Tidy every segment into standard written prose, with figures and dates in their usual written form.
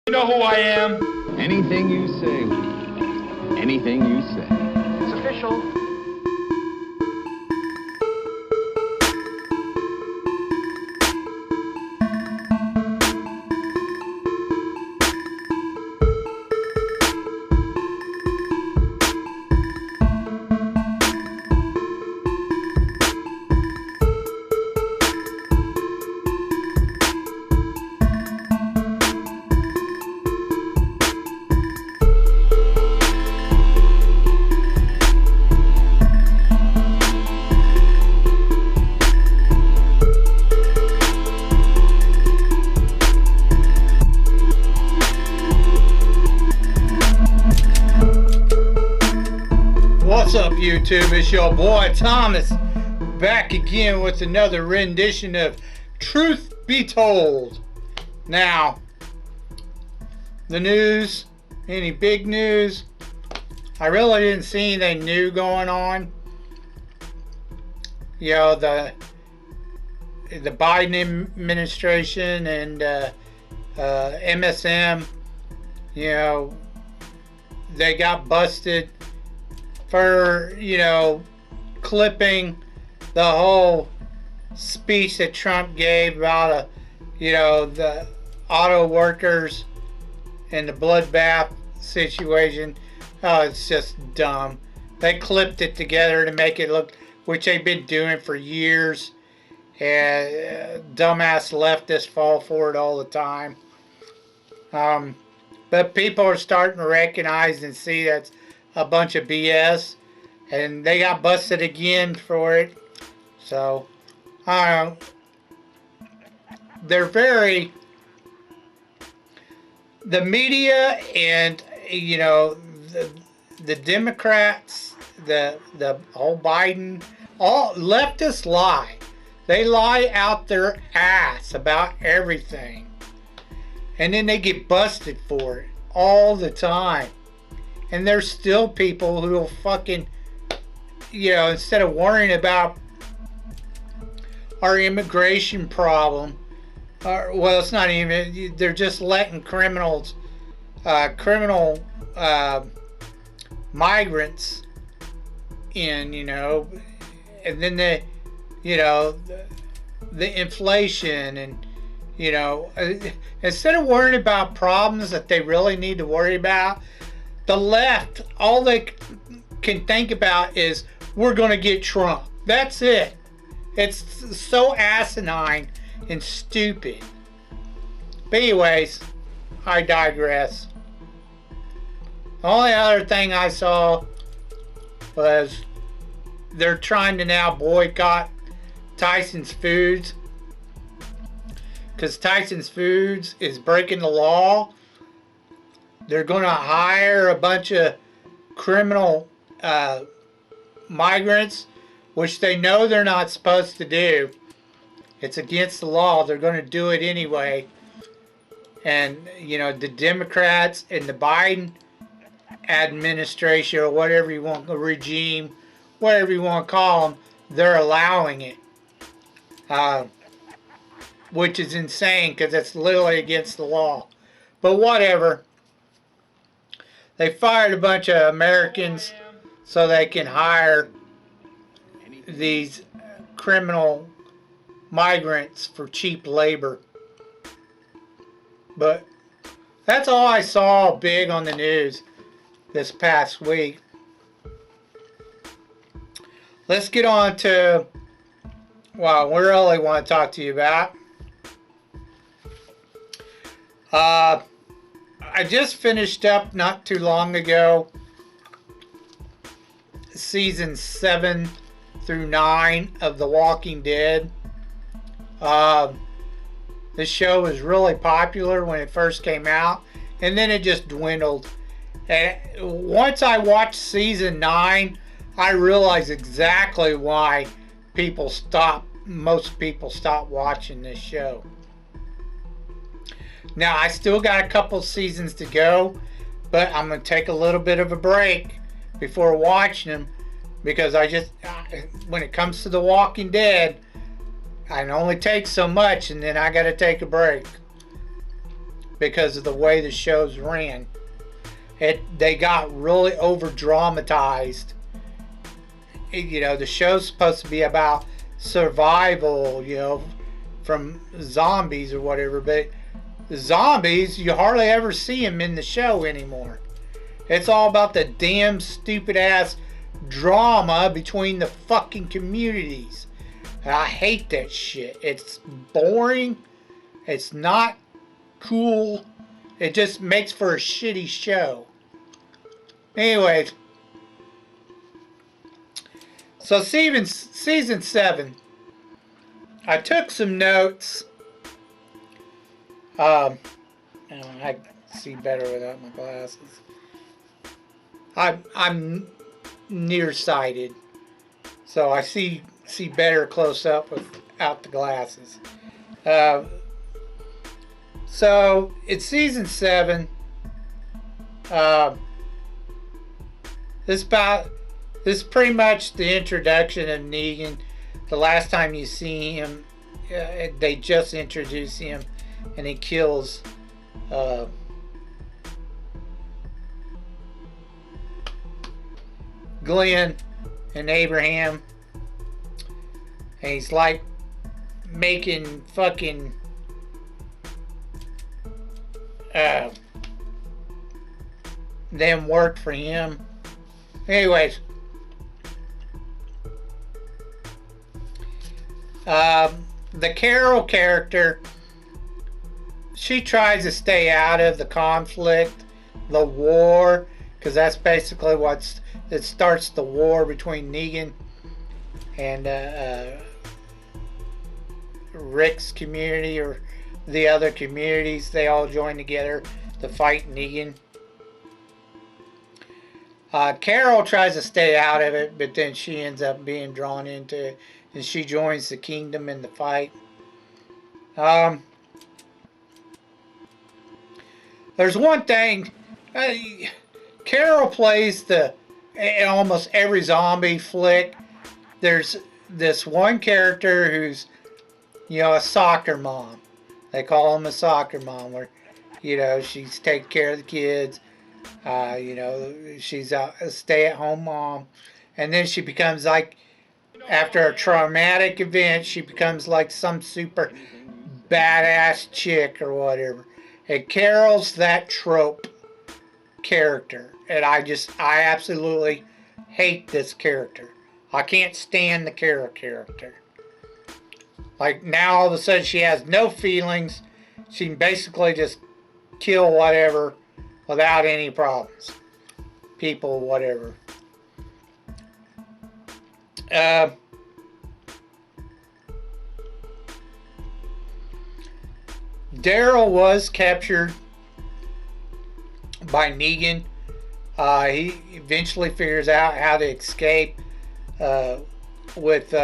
You know who I am? Anything you say. Anything you say. It's official. What's up, YouTube? It's your boy Thomas back again with another rendition of Truth Be Told. Now, the news, any big news? I really didn't see anything new going on. You know, the Biden administration and MSM, you know, they got busted for, you know, clipping the whole speech that Trump gave about, you know, the auto workers and the bloodbath situation. Oh, it's just dumb. They clipped it together to make it look, which they've been doing for years. And dumbass leftists fall for it all the time. But people are starting to recognize and see that's a bunch of BS, and they got busted again for it. So, I don't know. They're very, the media and, you know, the Democrats, the whole Biden, all leftists lie. They lie out their ass about everything. And then they get busted for it all the time. And there's still people who will fucking, you know, instead of worrying about our immigration problem, well, it's not even, they're just letting criminals, migrants in, you know, and then the, you know, the inflation and, you know, instead of worrying about problems that they really need to worry about, the left, all they can think about is, we're going to get Trump. That's it. It's so asinine and stupid. But anyways, I digress. The only other thing I saw was they're trying to now boycott Tyson's Foods because Tyson's Foods is breaking the law. They're going to hire a bunch of criminal migrants, which they know they're not supposed to do. It's against the law. They're going to do it anyway. And, you know, the Democrats and the Biden administration, or whatever you want, the regime, whatever you want to call them, they're allowing it. Which is insane because it's literally against the law. But whatever. They fired a bunch of Americans so they can hire these criminal migrants for cheap labor. But that's all I saw big on the news this past week. Let's get on to what we really want to talk to you about. I just finished up not too long ago season 7 through 9 of The Walking Dead. This show was really popular when it first came out, and then it just dwindled. And once I watched season 9, I realized exactly why most people stopped watching this show. Now, I still got a couple seasons to go, but I'm going to take a little bit of a break before watching them because when it comes to The Walking Dead, I can only take so much and then I got to take a break. because of the way the shows ran. They got really over dramatized. You know, the show's supposed to be about survival, you know, from zombies or whatever, but the zombies, you hardly ever see them in the show anymore. It's all about the damn stupid ass drama between the fucking communities. And I hate that shit. It's boring. It's not cool. It just makes for a shitty show. Anyways, so season 7, I took some notes. I see better without my glasses. I'm nearsighted, so I see better close up without the glasses. So it's season 7. This is pretty much the introduction of Negan. The last time you see him, they just introduce him, and he kills Glenn and Abraham, and he's like making fucking them work for him. Anyways, the Carol character, she tries to stay out of the conflict, the war, because that's basically it starts the war between Negan and Rick's community, or the other communities. They all join together to fight Negan. Carol tries to stay out of it, but then she ends up being drawn into it, and she joins the kingdom in the fight. There's one thing, Carol plays in almost every zombie flick. There's this one character who's, you know, a soccer mom. They call him a soccer mom, where, you know, she's taking care of the kids. You know, she's a stay-at-home mom, and then she becomes like, after a traumatic event, she becomes like some super badass chick or whatever. And Carol's that trope character, and I absolutely hate this character. I can't stand the Carol character. Like, now all of a sudden she has no feelings. She can basically just kill whatever without any problems. People, whatever. Daryl was captured by Negan. He eventually figures out how to escape with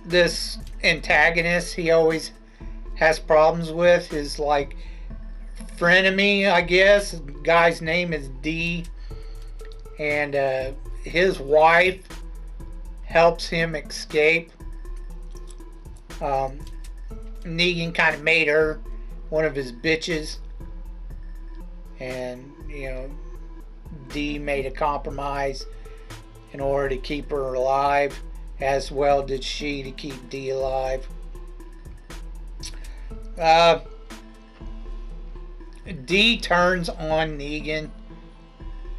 this antagonist he always has problems with. His like frenemy, I guess. The guy's name is D, and his wife helps him escape. Negan kind of made her one of his bitches, and you know, D made a compromise in order to keep her alive, as well did she to keep D alive. D turns on Negan.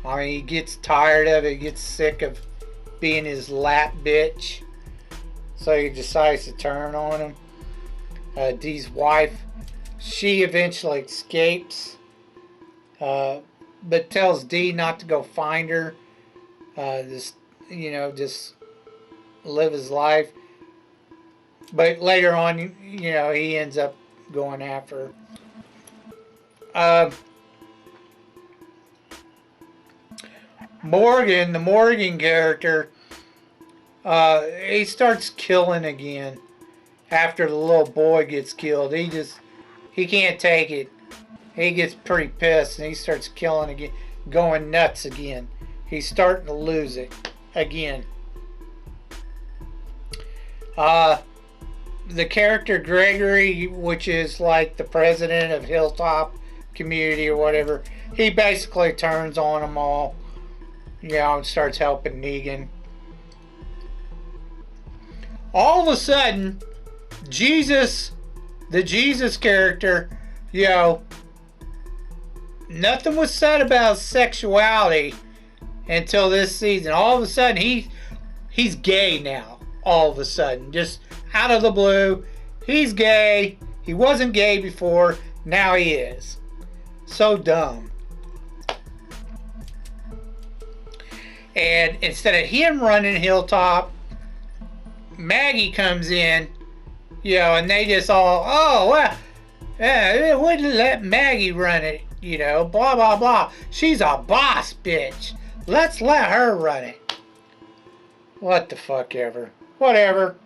I mean, he gets tired of it, he gets sick of being his lap bitch, so he decides to turn on him. D's wife, she eventually escapes, but tells D not to go find her. Just live his life. But later on, you know, he ends up going after her. Morgan, the Morgan character, he starts killing again after the little boy gets killed. He can't take it. He gets pretty pissed and he starts killing again, going nuts again. He's starting to lose it again. the character Gregory, which is like the president of Hilltop Community or whatever, he basically turns on them all, you know, and starts helping Negan. All of a sudden, Jesus, the Jesus character, you know, nothing was said about sexuality until this season. All of a sudden, he's gay now. All of a sudden, just out of the blue, he's gay. He wasn't gay before. Now he is. So dumb. And instead of him running Hilltop, Maggie comes in, you know, and they just all, oh, well, wouldn't let Maggie run it, you know, blah, blah, blah. She's a boss bitch. Let's let her run it. What the fuck ever. Whatever.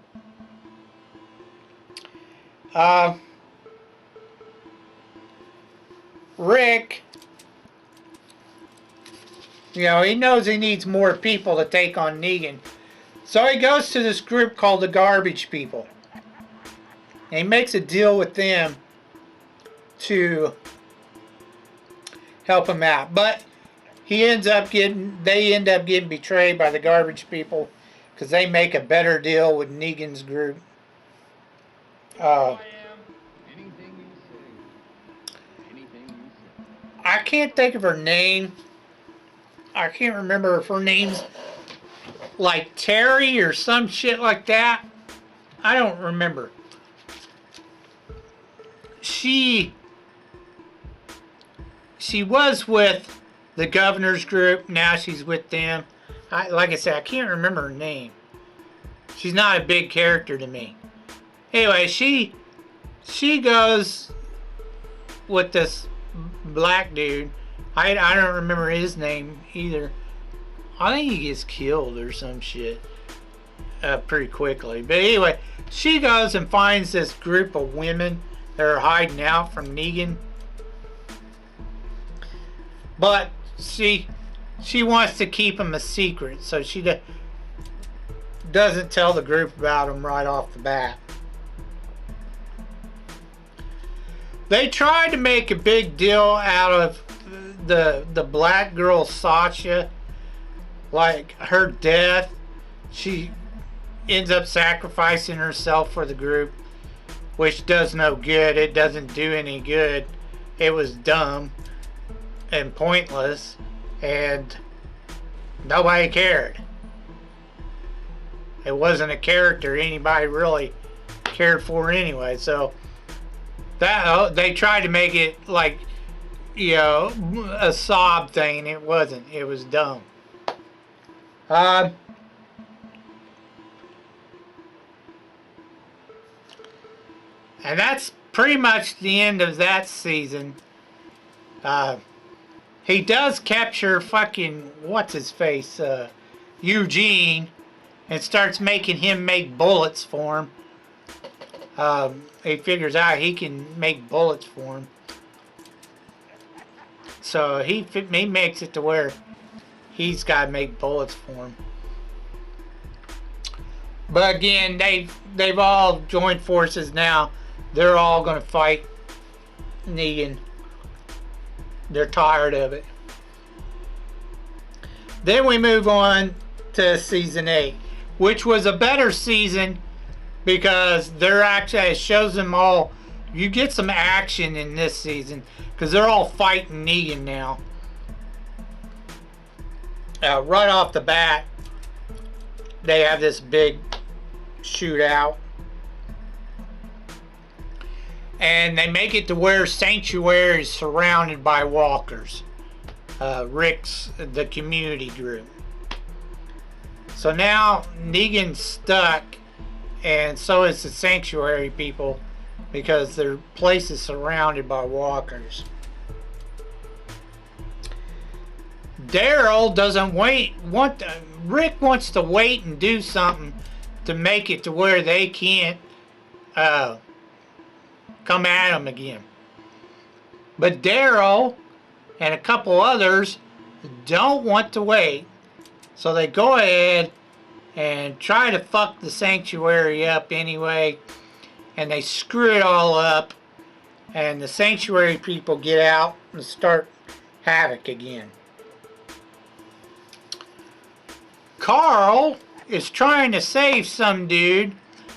Rick, you know, he knows he needs more people to take on Negan. So he goes to this group called the Garbage People. And he makes a deal with them to help him out. But they end up getting betrayed by the Garbage People because they make a better deal with Negan's group. I can't think of her name. I can't remember if her name's like Terry or some shit like that. I don't remember. She was with the governor's group. Now she's with them. Like I said, I can't remember her name. She's not a big character to me. Anyway, she goes with this black dude. I don't remember his name either. I think he gets killed or some shit pretty quickly. But anyway, she goes and finds this group of women that are hiding out from Negan. But she wants to keep them a secret, so she doesn't tell the group about them right off the bat. They tried to make a big deal out of the black girl Sasha, like her death. She ends up sacrificing herself for the group, which does no good. It doesn't do any good. It was dumb and pointless, and nobody cared. It wasn't a character anybody really cared for anyway, so that they tried to make it like, you know, a sob thing, and it wasn't. It was dumb. And that's pretty much the end of that season. He does capture fucking what's his face, Eugene, and starts making him make bullets for him. He figures out he can make bullets for him. So he makes it to where he's got to make bullets for him. But again, they've all joined forces now. They're all going to fight Negan. They're tired of it. Then we move on to season 8, which was a better season because they're actually, it shows them all. You get some action in this season because they're all fighting Negan now. Right off the bat, they have this big shootout. And they make it to where Sanctuary is surrounded by walkers. Rick's, the community group. So now Negan's stuck, and so is the Sanctuary people, because their place is surrounded by walkers. Daryl doesn't Rick wants to wait and do something to make it to where they can't come at him again. But Daryl and a couple others don't want to wait, so they go ahead and try to fuck the Sanctuary up anyway. and they screw it all up, and the sanctuary people get out and start havoc again. Carl is trying to save some dude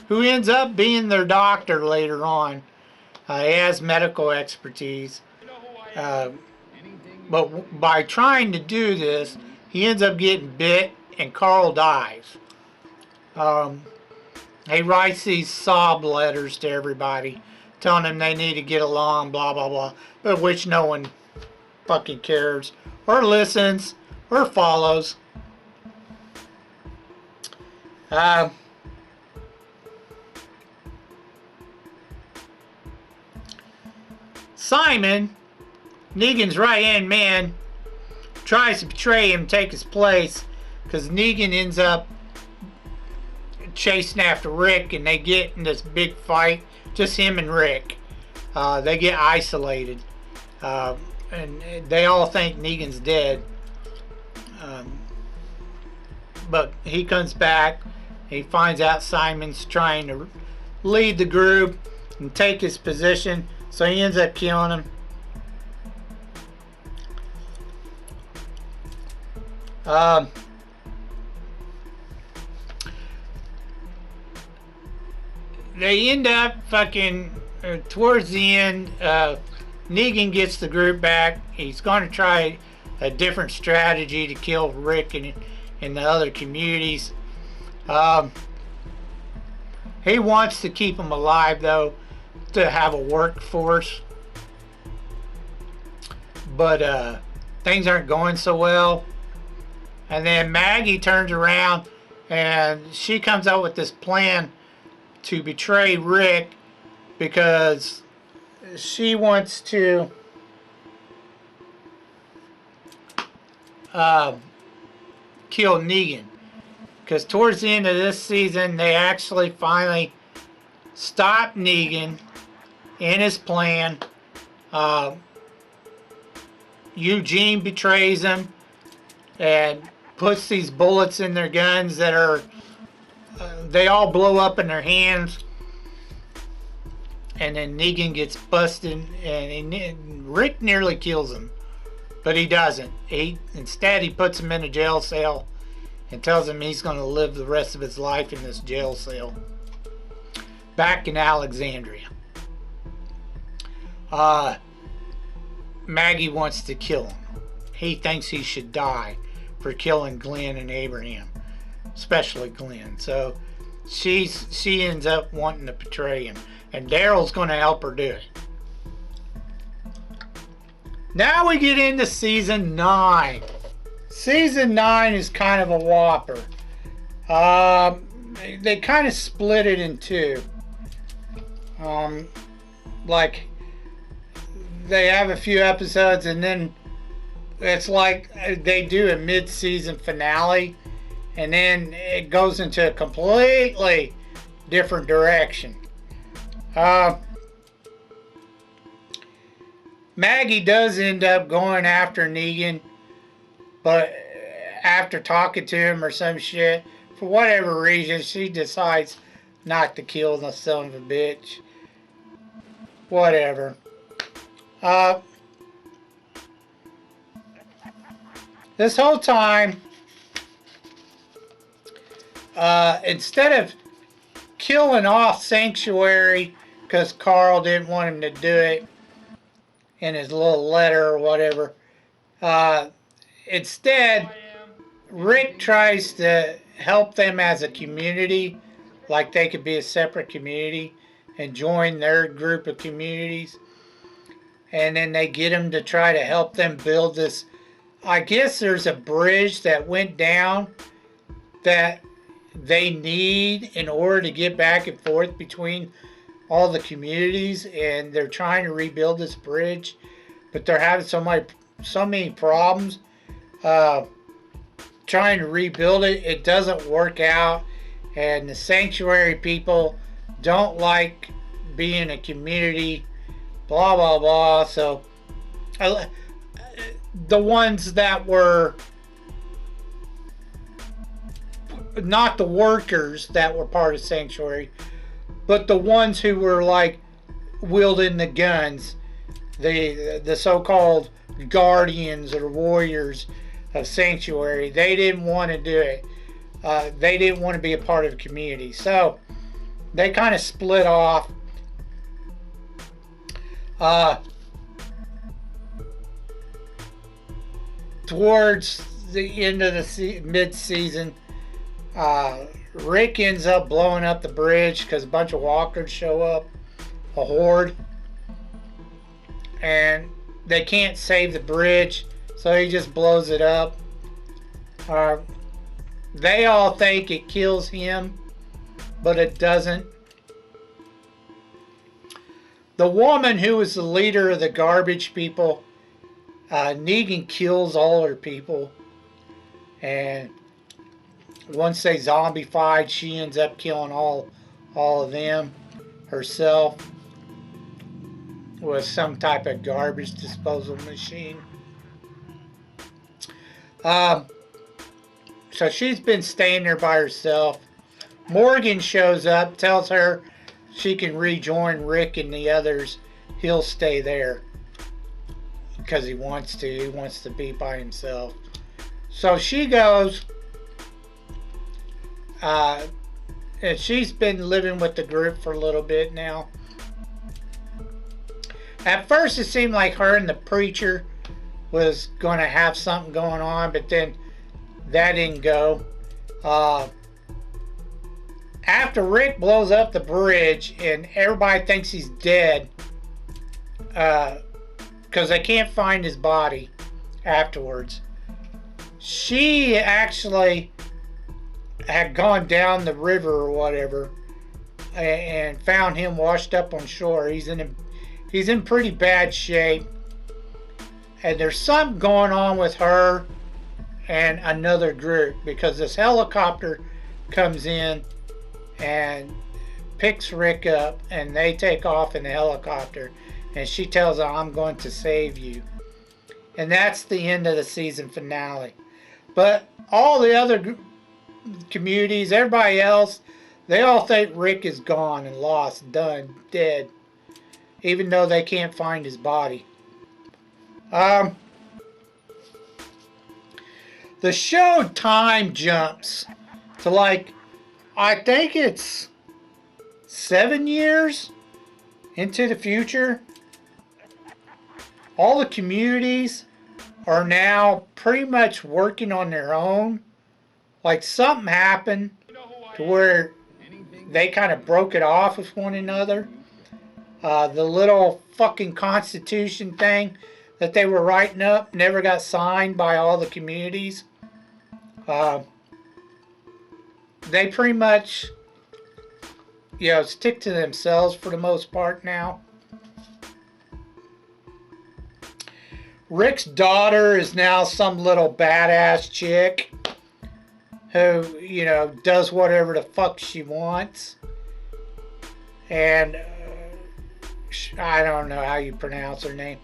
who ends up being their doctor later on. He has medical expertise. But by trying to do this, he ends up getting bit and Carl dies. He writes these sob letters to everybody, telling them they need to get along, blah, blah, blah, but which no one fucking cares, or listens, or follows. Simon, Negan's right-hand man, tries to betray him, take his place, because Negan ends up chasing after Rick, and they get in this big fight, just him and Rick. They get isolated, and they all think Negan's dead. But he comes back, he finds out Simon's trying to lead the group and take his position, so he ends up killing him. They end up fucking towards the end. Negan gets the group back. He's going to try a different strategy to kill Rick and the other communities. He wants to keep them alive, though, to have a workforce. But things aren't going so well. And then Maggie turns around and she comes up with this plan to betray Rick because she wants to kill Negan. Because towards the end of this season, they actually finally stop Negan in his plan. Eugene betrays him and puts these bullets in their guns that are they all blow up in their hands, and then Negan gets busted, and Rick nearly kills him, but he doesn't. Instead he puts him in a jail cell and tells him he's going to live the rest of his life in this jail cell back in Alexandria. Maggie wants to kill him. He thinks he should die for killing Glenn and Abraham, especially Glenn. So she ends up wanting to betray him, and Daryl's going to help her do it. Now we get into season 9. Season 9 is kind of a whopper. They kind of split it in two. Like they have a few episodes, and then it's like they do a mid-season finale, and then it goes into a completely different direction. Maggie does end up going after Negan, but after talking to him or some shit, for whatever reason, she decides not to kill the son of a bitch. Whatever. This whole time, instead of killing off Sanctuary, because Carl didn't want him to do it in his little letter or whatever, instead, Rick tries to help them as a community, like they could be a separate community and join their group of communities. And then they get him to try to help them build this. I guess there's a bridge that went down that they need in order to get back and forth between all the communities, and they're trying to rebuild this bridge, but they're having so many problems trying to rebuild it. It doesn't work out, and the Sanctuary people don't like being a community, blah blah blah. So the ones that were not the workers that were part of Sanctuary, but the ones who were like wielding the guns, the so-called guardians or warriors of sanctuary, they didn't want to do it. They didn't want to be a part of the community, so they kind of split off. Towards the end of the mid-season, Rick ends up blowing up the bridge because a bunch of walkers show up, a horde, and they can't save the bridge, so he just blows it up. They all think it kills him, but it doesn't. The woman who was the leader of the garbage people, Negan kills all her people, and once they zombified, she ends up killing all of them herself with some type of garbage disposal machine. So she's been staying there by herself. Morgan shows up, tells her she can rejoin Rick and the others. He'll stay there because he wants to. He wants to be by himself. So she goes, and she's been living with the group for a little bit now. At first it seemed like her and the preacher was going to have something going on, but then that didn't go. After Rick blows up the bridge and everybody thinks he's dead, because they can't find his body afterwards, she actually had gone down the river or whatever and found him washed up on shore. He's in pretty bad shape, and there's something going on with her and another group, because this helicopter comes in and picks Rick up, and they take off in the helicopter, and she tells him, "I'm going to save you." And that's the end of the season finale. But all the other communities, everybody else, they all think Rick is gone and lost, done, dead, even though they can't find his body. The show time jumps to, like, I think it's 7 years into the future. All the communities are now pretty much working on their own. Like, something happened to where they kind of broke it off with one another. The little fucking constitution thing that they were writing up never got signed by all the communities. They pretty much, stick to themselves for the most part now. Rick's daughter is now some little badass chick who, does whatever the fuck she wants. And I don't know how you pronounce her name.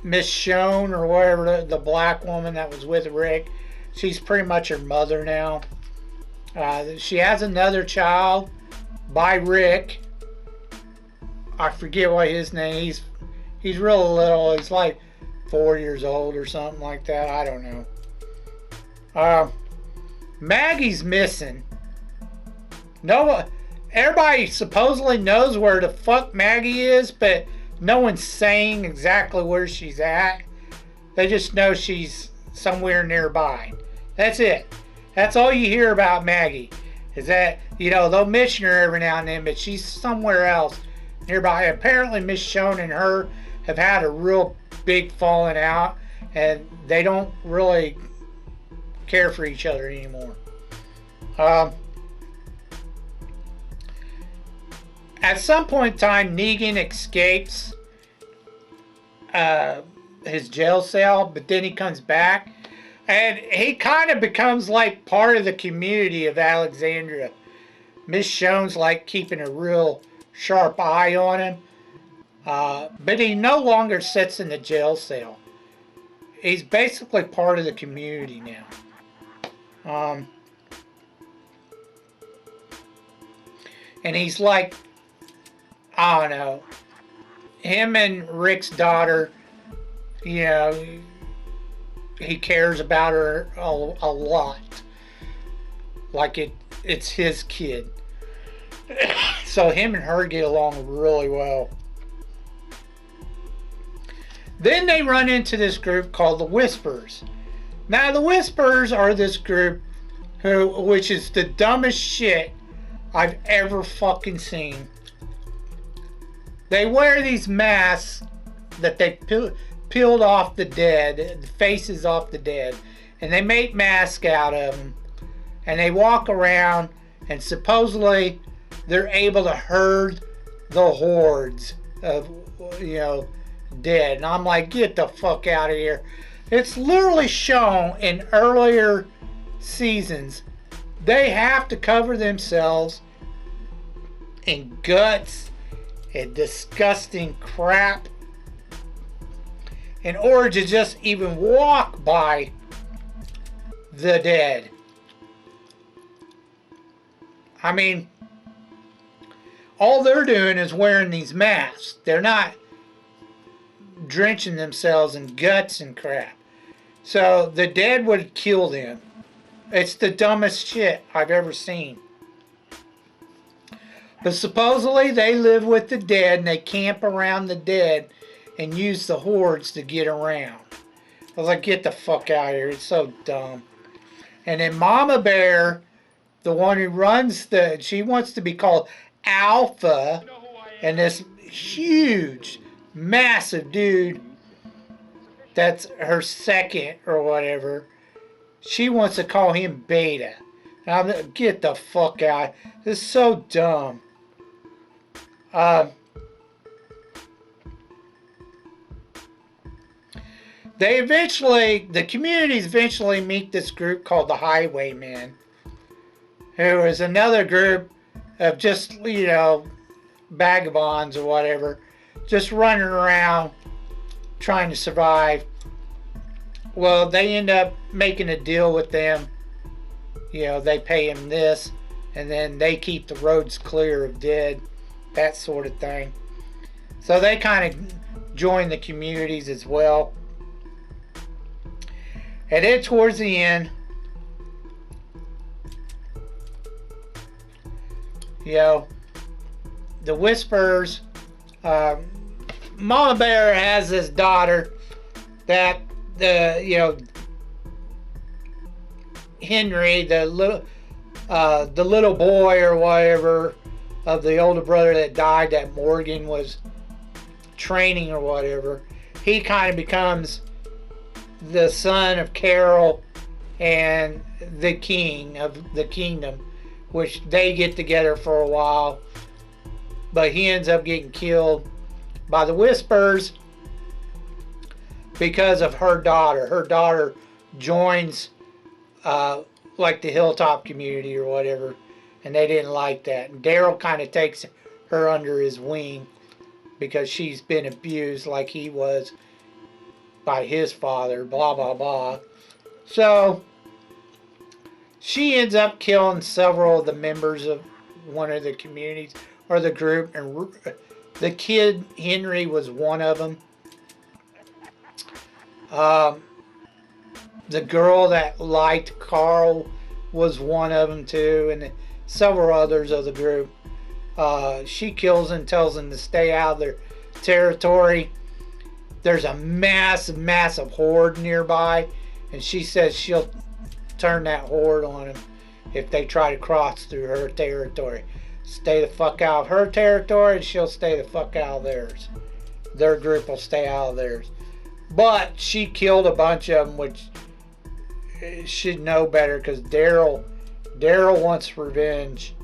Michonne or whatever, the black woman that was with Rick. She's pretty much her mother now. She has another child by Rick. I forget what his name is. He's real little. He's like 4 years old or something like that. I don't know. Maggie's missing. Everybody supposedly knows where the fuck Maggie is, but no one's saying exactly where she's at. They just know she's somewhere nearby. That's it. That's all you hear about Maggie. Is that, they'll mention her every now and then, but she's somewhere else nearby. Apparently Michonne and her have had a real big falling out, and they don't really care for each other anymore. At some point in time, Negan escapes his jail cell, but then he comes back, and he kind of becomes like part of the community of Alexandria. Michonne's like keeping a real sharp eye on him, but he no longer sits in the jail cell. He's basically part of the community now. And he's like I don't know. Him and Rick's daughter, you know, he cares about her a lot. Like it's his kid. So him and her get along really well. Then they run into this group called the Whispers. Now the Whispers are this group which is the dumbest shit I've ever fucking seen. They wear these masks that they peeled off the dead, the faces off the dead, and they make masks out of them. And they walk around, and supposedly they're able to herd the hordes of, you know, dead. And I'm like, get the fuck out of here. It's literally shown in earlier seasons. They have to cover themselves in guts and disgusting crap in order to just even walk by the dead. I mean, all they're doing is wearing these masks. They're not drenching themselves in guts and crap. So the dead would kill them. It's the dumbest shit I've ever seen. But supposedly they live with the dead and they camp around the dead and use the hordes to get around. I was like, get the fuck out of here. It's so dumb. And then Mama Bear, the one who runs she wants to be called Alpha, and this huge, massive dude that's her second or whatever, she wants to call him Beta. And I'm like, get the fuck out. This is so dumb. The communities eventually meet this group called the Highwaymen, who is another group of just, you know, vagabonds or whatever, just running around trying to survive. Well, they end up making a deal with them. You know, they pay them this, and then they keep the roads clear of dead, that sort of thing. So they kind of join the communities as well. And then towards the end, you know, the Whispers, Mama Bear has this daughter that Henry, the little boy or whatever of the older brother that died, that Morgan was training or whatever, he kind of becomes the son of Carol and the king of the kingdom, which they get together for a while, but he ends up getting killed by the Whispers because of her daughter. Her daughter joins like the Hilltop community or whatever, and they didn't like that. And Daryl kind of takes her under his wing because she's been abused like he was by his father, blah, blah, blah. So she ends up killing several of the members of one of the communities or the group, and the kid Henry was one of them. The girl that liked Carl was one of them too, and several others of the group. She kills and tells them to stay out of their territory. There's a massive horde nearby, and she says she'll turn that horde on them if they try to cross through her territory. Stay the fuck out of her territory, and she'll stay the fuck out of theirs. Their group will stay out of theirs. But she killed a bunch of them, which should know better, because Daryl wants revenge,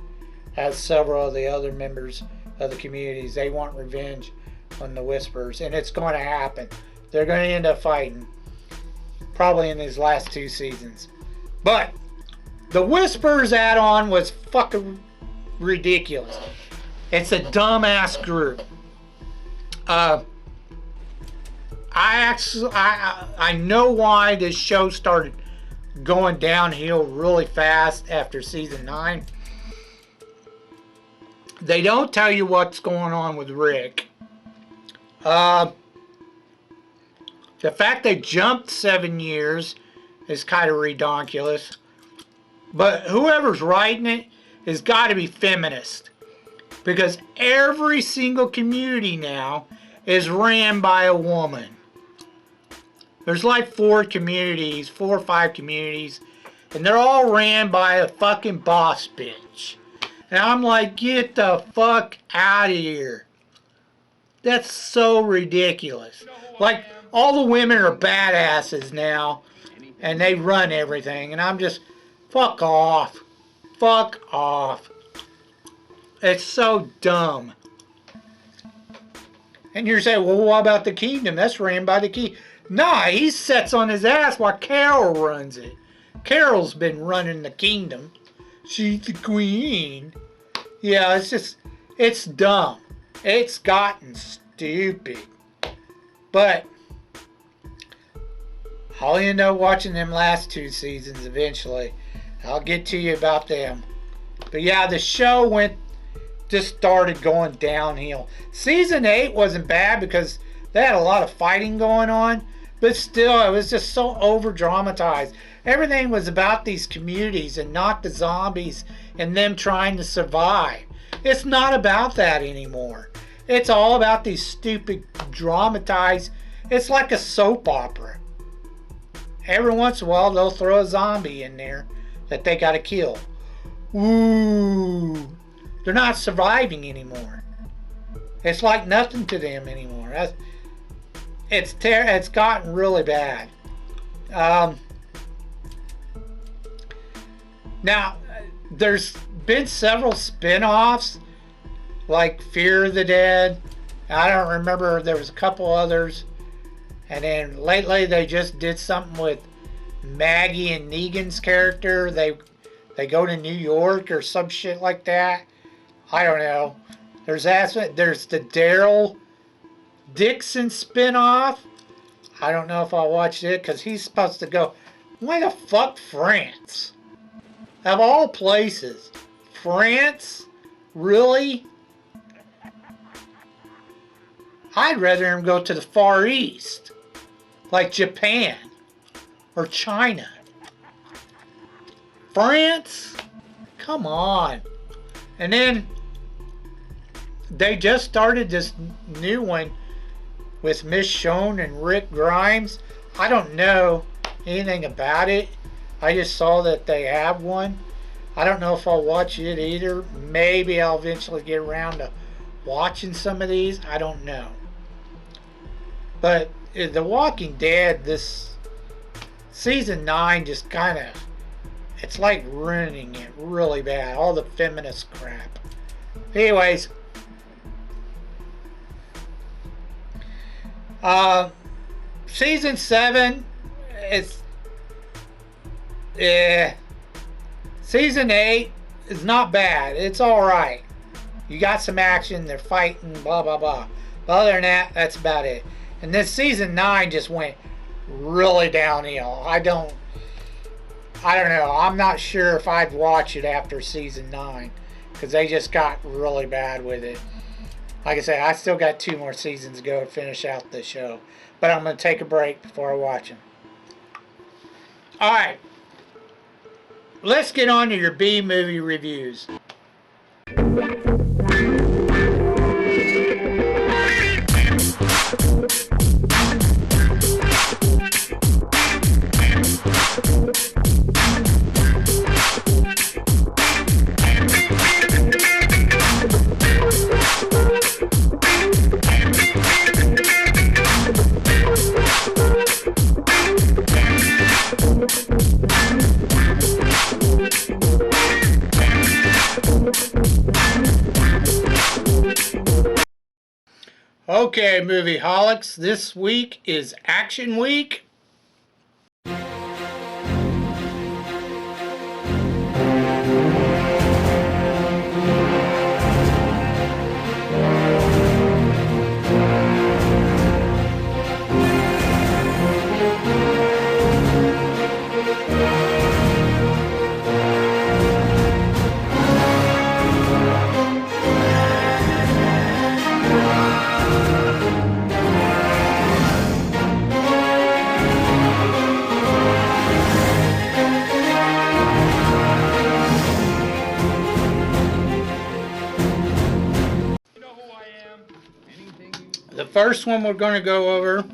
as several of the other members of the communities. They want revenge on the Whispers, and it's going to happen. They're going to end up fighting, probably in these last 2 seasons. But the Whispers add-on was fucking ridiculous. It's a dumbass group. I know why this show started going downhill really fast after season 9. They don't tell you what's going on with Rick. The fact they jumped 7 years is kind of redonkulous. But whoever's writing it has got to be feminist. Because every single community now is ran by a woman. There's like 4 or 5 communities, and they're all ran by a fucking boss bitch. And I'm like, get the fuck out of here. That's so ridiculous. Like, all the women are badasses now, and they run everything, and I'm just, fuck off. Fuck off. It's so dumb. And you're saying, well, what about the kingdom? That's ran by the king. Nah, he sits on his ass while Carol runs it. Carol's been running the kingdom. She's the queen. Yeah, it's just, it's dumb. It's gotten stupid. But I'll end up watching them last 2 seasons eventually. I'll get to you about them. But yeah, the show just started going downhill. Season 8 wasn't bad because they had a lot of fighting going on, but still, it was just so over-dramatized. Everything was about these communities and not the zombies and them trying to survive. It's not about that anymore. It's all about these stupid dramatized. It's like a soap opera. Every once in a while, they'll throw a zombie in there that they gotta kill. Ooh. They're not surviving anymore. It's like nothing to them anymore. It's gotten really bad. Now, there's been several spin-offs, like Fear of the Dead. I don't remember, there was a couple others. And then lately they just did something with Maggie and Negan's character. They go to New York or some shit like that. I don't know. There's the Daryl Dixon spinoff. I don't know if I'll watch it because he's supposed to go. Why the fuck France? Of all places, France? Really? I'd rather him go to the Far East, like Japan or China. France? Come on. And then they just started this new one with Michonne and Rick Grimes. I don't know anything about it. I just saw that they have one. I don't know if I'll watch it either. Maybe I'll eventually get around to watching some of these. I don't know. But The Walking Dead, this season 9 just kind of, it's like ruining it really bad. All the feminist crap. Anyways, season 7, season 8 is not bad. It's alright. You got some action, they're fighting, blah blah blah. But other than that, that's about it. And then season 9 just went really downhill. I don't know. I'm not sure if I'd watch it after season 9 because they just got really bad with it. Like I said, I still got 2 more seasons to go to finish out the show. But I'm going to take a break before I watch them. Alright. Let's get on to your B-movie reviews. Okay, movie holics, this week is Action Week. first one we're going to go over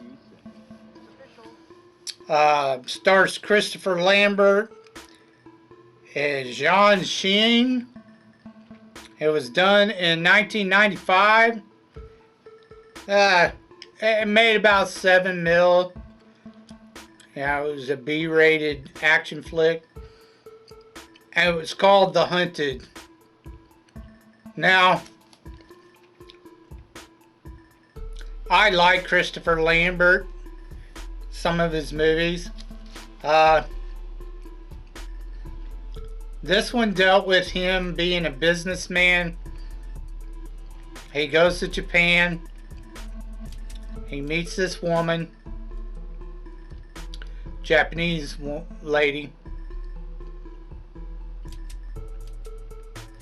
stars Christopher Lambert and Jean Sheen. It was done in 1995. It made about 7 mil. Yeah, it was a B-rated action flick. And it was called The Hunted. Now, I like Christopher Lambert, some of his movies. This one dealt with him being a businessman. He goes to Japan. He meets this woman, Japanese lady,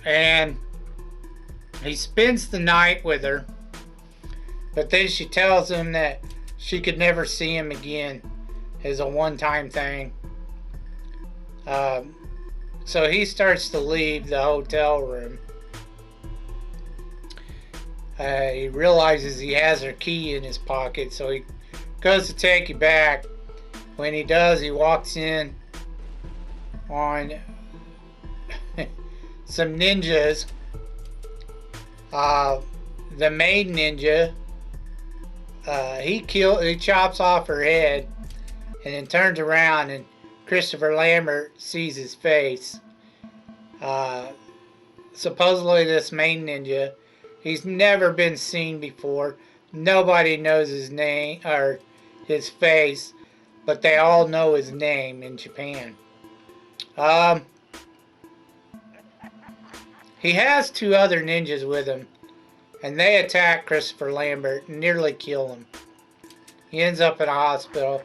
and he spends the night with her, but then she tells him that she could never see him again as a one-time thing. So he starts to leave the hotel room. He realizes he has her key in his pocket, so he goes to take it back. When he does, he walks in on some ninjas. The main ninja, he chops off her head and then turns around, and Christopher Lambert sees his face. Supposedly this main ninja, he's never been seen before. Nobody knows his name or his face, but they all know his name in Japan. He has 2 other ninjas with him, and they attack Christopher Lambert and nearly kill him. He ends up in a hospital.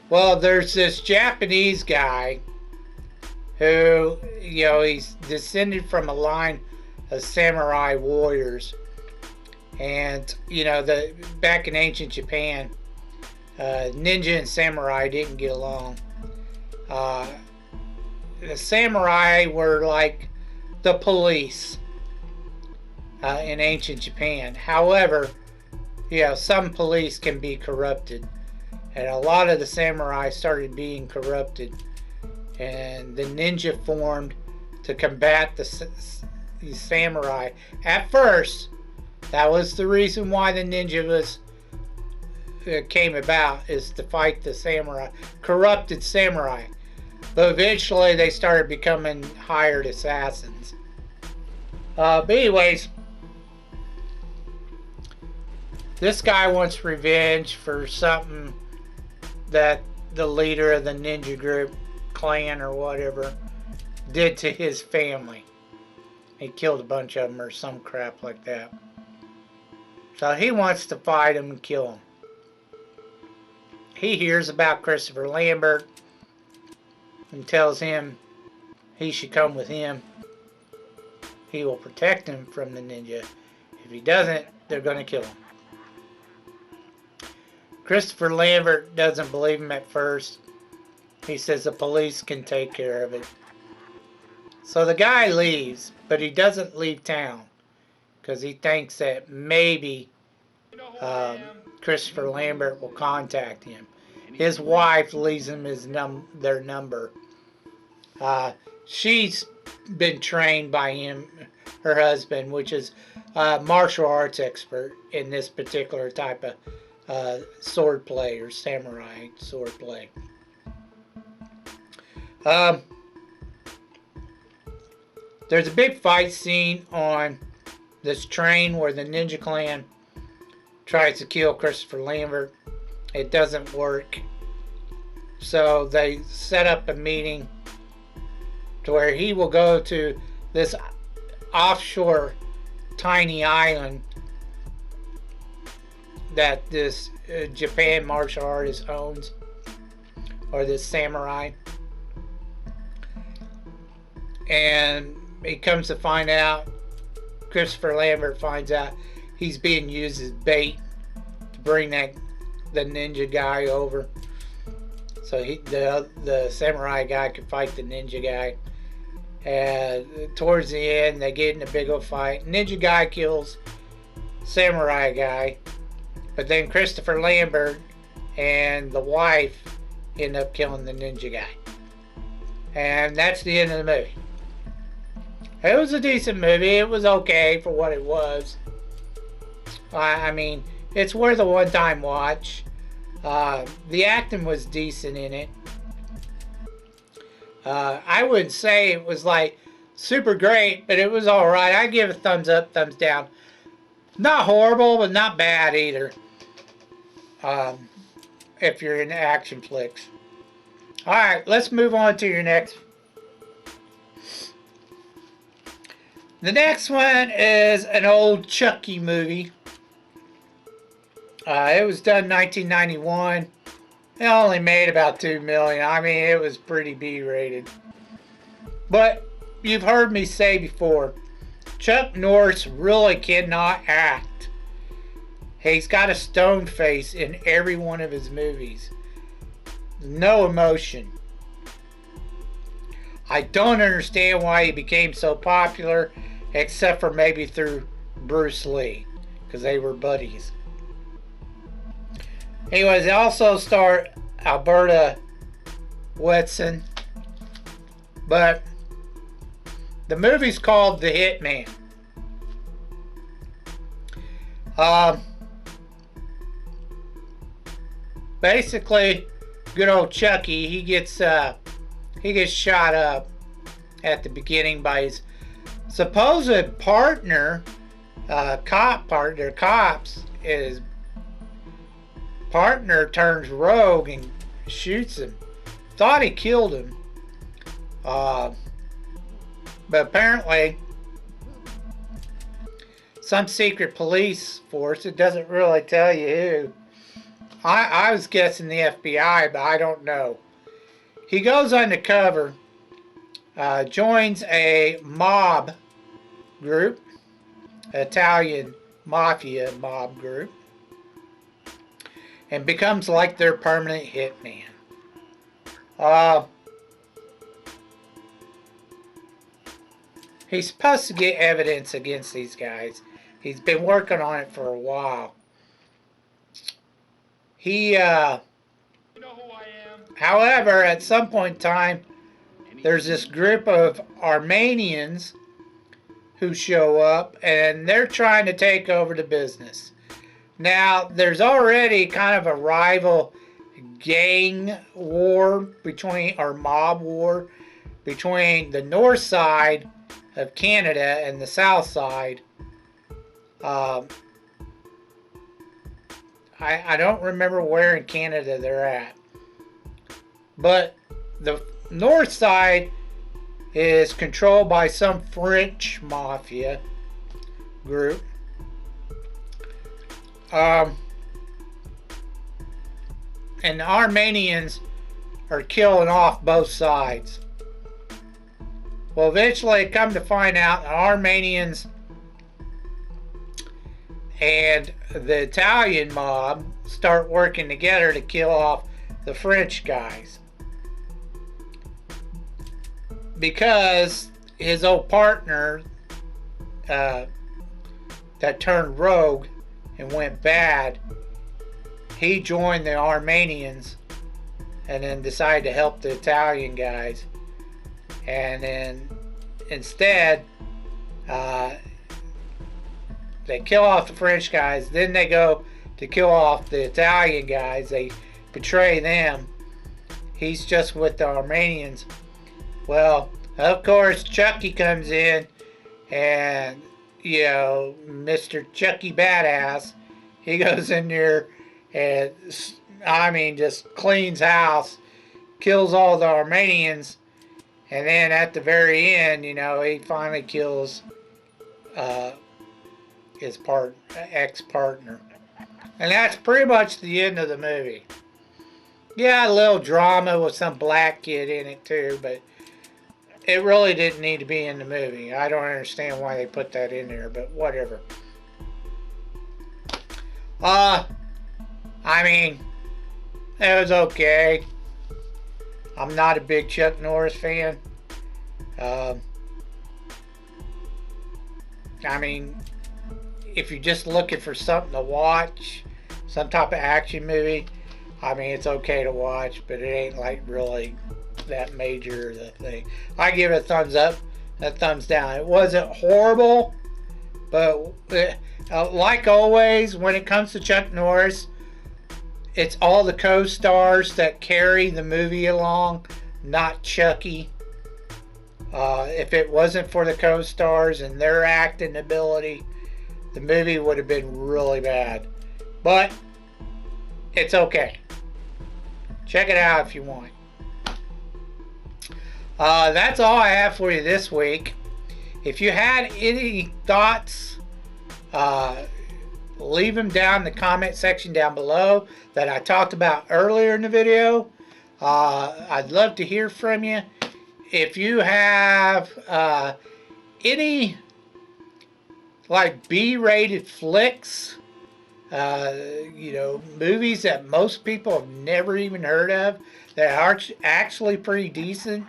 Well, there's this Japanese guy who, he's descended from a line of samurai warriors. And, back in ancient Japan, ninja and samurai didn't get along. The samurai were like the police in ancient Japan. However, some police can be corrupted. And a lot of the samurai started being corrupted. And the ninja formed to combat the samurai. At first, that was the reason why the ninja came about, is to fight the samurai, corrupted samurai. But eventually they started becoming hired assassins. But anyways, this guy wants revenge for something that the leader of the ninja group, clan or whatever, did to his family. He killed a bunch of them or some crap like that. So he wants to fight him and kill him. He hears about Christopher Lambert and tells him he should come with him. He will protect him from the ninja. If he doesn't, they're going to kill him. Christopher Lambert doesn't believe him at first. He says the police can take care of it. So the guy leaves, but he doesn't leave town because he thinks that maybe Christopher Lambert will contact him. His wife leaves him their number. She's been trained by him, her husband, which is a martial arts expert in this particular type of sword play or samurai sword play. There's a big fight scene on this train where the Ninja Clan tries to kill Christopher Lambert. It doesn't work. So they set up a meeting to where he will go to this offshore tiny island that this Japan martial artist owns, or this samurai. And he comes to find out, Christopher Lambert finds out he's being used as bait to bring the ninja guy over. So the samurai guy can fight the ninja guy. And towards the end, they get in a big old fight. Ninja guy kills samurai guy. But then Christopher Lambert and the wife end up killing the ninja guy. And that's the end of the movie. It was a decent movie. It was okay for what it was. I mean, it's worth a one-time watch. The acting was decent in it. I wouldn't say it was like super great, but it was alright. I give it a thumbs up, thumbs down. Not horrible, but not bad either. If you're into action flicks. Alright, let's move on to your next. The next one is an old Chucky movie. It was done in 1991. It only made about $2 million. I mean, it was pretty B-rated. But you've heard me say before, Chuck Norris really cannot act. He's got a stone face in every one of his movies. No emotion. I don't understand why he became so popular, except for maybe through Bruce Lee, because they were buddies. Anyways, they also starred Alberta Wetson, but the movie's called The Hitman. Basically, good old Chucky, he gets shot up at the beginning by his supposed partner, cops. His partner turns rogue and shoots him. Thought he killed him, but apparently some secret police force, it doesn't really tell you who. I was guessing the FBI, but I don't know. He goes undercover, joins a mob group, Italian mafia mob group, and becomes like their permanent hitman. He's supposed to get evidence against these guys. He's been working on it for a while. However, at some point in time, there's this group of Armenians who show up, and they're trying to take over the business. Now, there's already kind of a rival gang war between, or mob war, between the north side of Canada and the south side. I don't remember where in Canada they're at. But the north side is controlled by some French mafia group. And the Armenians are killing off both sides. Well, eventually come to find out the Armenians and the Italian mob start working together to kill off the French guys. Because his old partner that turned rogue and went bad, he joined the Armenians and then decided to help the Italian guys. And then instead, they kill off the French guys. Then they go to kill off the Italian guys. They betray them. He's just with the Armenians. Well, of course, Chucky comes in, and, you know, Mr. Chucky Badass, he goes in there and, I mean, just cleans house, kills all the Armenians, and then at the very end, you know, he finally kills his ex-partner. And that's pretty much the end of the movie. Yeah, a little drama with some black kid in it too, but it really didn't need to be in the movie. I don't understand why they put that in there, but whatever. I mean, it was okay. I'm not a big Chuck Norris fan. I mean, if you're just looking for something to watch, some type of action movie, I mean, it's okay to watch, but it ain't like really that major the thing. I give it a thumbs up, a thumbs down. It wasn't horrible, but like always, when it comes to Chuck Norris, it's all the co-stars that carry the movie along, not Chucky. If it wasn't for the co-stars and their acting ability, the movie would have been really bad. But it's okay. Check it out if you want. That's all I have for you this week. If you had any thoughts, leave them down in the comment section down below that I talked about earlier in the video. I'd love to hear from you. If you have any like B-rated flicks, you know, movies that most people have never even heard of that are actually pretty decent,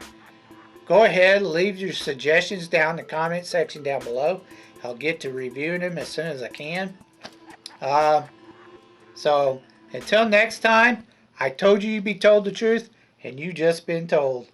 go ahead, leave your suggestions down in the comment section down below. I'll get to reviewing them as soon as I can. So until next time, I told you you'd be told the truth, and you just been told.